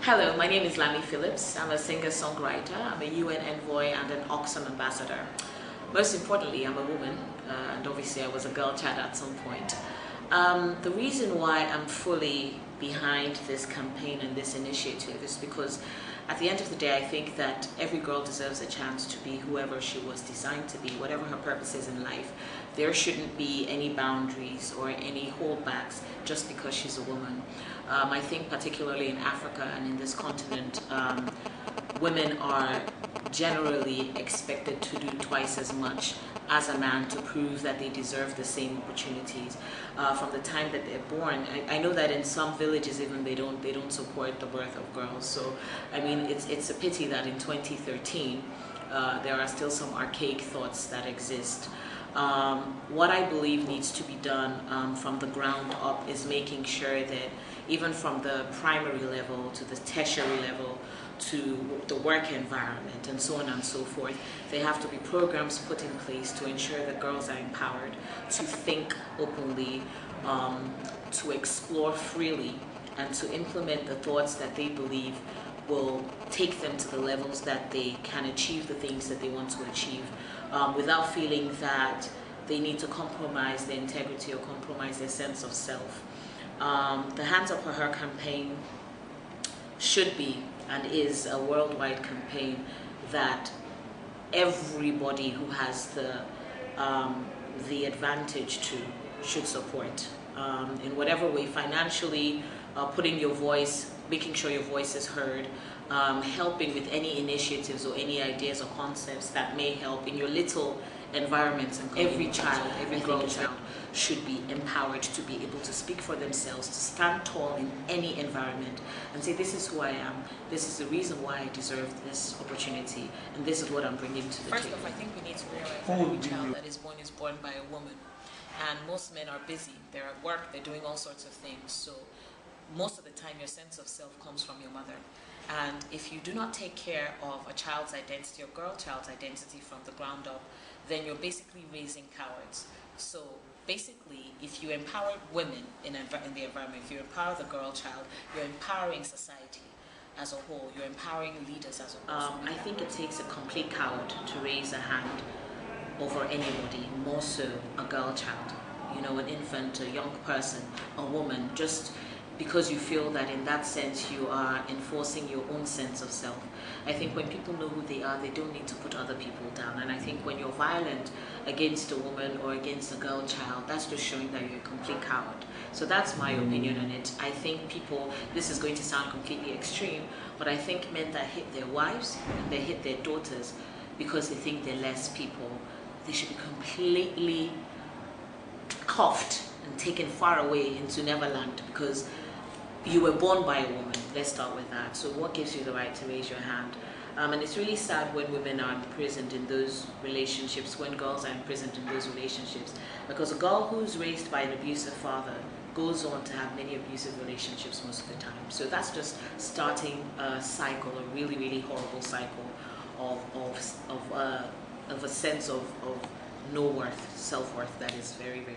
Hello, my name is Lami Phillips. I'm a singer-songwriter. I'm a UN envoy and an Oxfam ambassador. Most importantly, I'm a woman, and obviously I was a girl child at some point. The reason why I'm fully behind this campaign and this initiative is because at the end of the day, I think that every girl deserves a chance to be whoever she was designed to be, whatever her purpose is in life. There shouldn't be any boundaries or any holdbacks just because she's a woman. I think particularly in Africa and in this continent, women are generally expected to do twice as much as a man to prove that they deserve the same opportunities from the time that they're born. I know that in some villages even they don't support the birth of girls. So I mean it's a pity that in 2013 there are still some archaic thoughts that exist. What I believe needs to be done from the ground up is making sure that even from the primary level to the tertiary level to the work environment and so on and so forth, there have to be programs put in place to ensure that girls are empowered to think openly, to explore freely, and to implement the thoughts that they believe will take them to the levels that they can achieve the things that they want to achieve without feeling that they need to compromise their integrity or compromise their sense of self. The Hands Up for Her campaign should be and is a worldwide campaign that everybody who has the advantage to should support in whatever way, financially, putting your voice, making sure your voice is heard, helping with any initiatives or any ideas or concepts that may help in your little environments. And every child, every girl child should be empowered to be able to speak for themselves, to stand tall in any environment and say, this is who I am, this is the reason why I deserve this opportunity, and this is what I'm bringing to the table. First off, I think we need to realize that every child that is born by a woman, and most men are busy, they're at work, they're doing all sorts of things, so most of the time your sense of self comes from your mother. And if you do not take care of a child's identity or girl child's identity from the ground up, then you're basically raising cowards. So basically, if you empower women in the environment, if you empower the girl child, you're empowering society as a whole, you're empowering leaders as a whole. I think it takes a complete coward to raise a hand over anybody, more so a girl child, you know, an infant, a young person, a woman, just because you feel that in that sense you are enforcing your own sense of self. I think when people know who they are, they don't need to put other people down. And I think when you're violent against a woman or against a girl child, that's just showing that you're a complete coward. So that's my opinion on it. I think people, this is going to sound completely extreme, but I think men that hit their wives and they hit their daughters because they think they're less people, they should be completely cuffed and taken far away into Neverland because you were born by a woman. Let's start with that. So what gives you the right to raise your hand? And it's really sad when women are imprisoned in those relationships, when girls are imprisoned in those relationships, because a girl who's raised by an abusive father goes on to have many abusive relationships most of the time. So that's just starting a cycle, a really, really horrible cycle of a sense of no worth, self-worth that is very, very